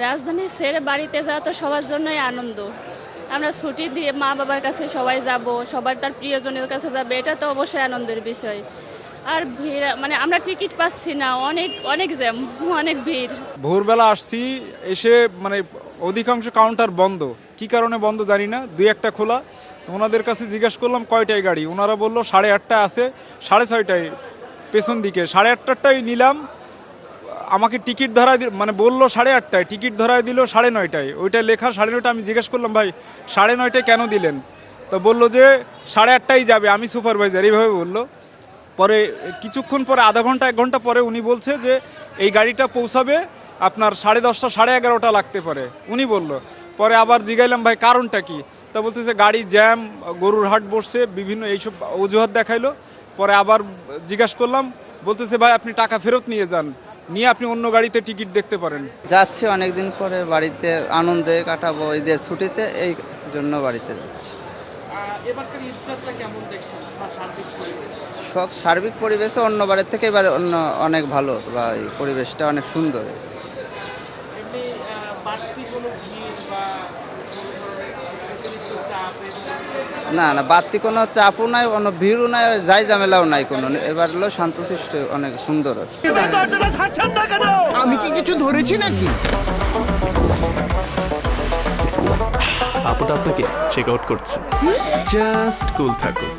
রাজধানী ছেড়ে বাড়িতে যাওয়া তো সবার জন্যই আনন্দ। আমরা ছুটি দিয়ে মা বাবার কাছে সবাই যাব, সবার তার প্রিয়জনের কাছে যাবে, এটা তো অবশ্যই আনন্দের বিষয়। আর ভিড় মানে আমরা টিকিট পাচ্ছি না, অনেক অনেক জ্যাম, অনেক ভিড়। ভোরবেলা আসছি, এসে মানে অধিকাংশ কাউন্টার বন্ধ। কি কারণে বন্ধ জানি না, দুই একটা খোলা। তো ওনাদের কাছে জিজ্ঞেস করলাম কয়টায় গাড়ি, ওনারা বললো 8:30 আছে, 6:30 পেছন দিকে। 8:30টাই নিলাম, আমাকে টিকিট ধরায় মানে বললো 8:30, টিকিট ধরায় দিল 9:30। ওইটা লেখা 9:30। আমি জিজ্ঞেস করলাম ভাই 9:30 কেন দিলেন? তো বললো যে 8:30 যাবে, আমি সুপারভাইজার, এইভাবে বললো। পরে কিছুক্ষণ পরে, আধা ঘন্টা 1 ঘন্টা পরে উনি বলছে যে এই গাড়িটা পৌঁছাবে আপনার 10:30 11:30 লাগতে পারে, উনি বললো। পরে আবার জিগাইলাম ভাই কারণটা কি? তা বলতেছে গাড়ি জ্যাম, গরুর হাট বসছে, বিভিন্ন এইসব অজুহাত দেখাইলো। পরে আবার জিজ্ঞাসা করলাম, বলতেছে ভাই আপনি টাকা ফেরত নিয়ে যান, নিয়ে আপনি অন্য গাড়িতে টিকিট দেখতে পারেন। যাচ্ছি অনেকদিন পরে বাড়িতে, আনন্দে কাটাবো ঈদের ছুটিতে, এই জন্য বাড়িতে যাচ্ছি। এবারকার ঈদটা কেমন দেখছেন? সার্বিক পরিবেশ, সব সার্বিক পরিবেশে অন্য বাড়ির থেকে এবার অন্য অনেক ভালো, বা এই পরিবেশটা অনেক সুন্দর। এমনি বাড়তি কোনো ভিড় বা অতিরিক্ত চাপ? না না, বাড়তি কোনো চাপও নাই, কোনো ভিড়ও নাই, যাই ঝামেলাও নাই কোনো। এবার হলো শান্তশিষ্ট, অনেক সুন্দর আছে। আমি কি কিছু ধরেছি নাকি? আপুটা আপনাকে চেক আউট করছে, জাস্ট কুল থাকুন।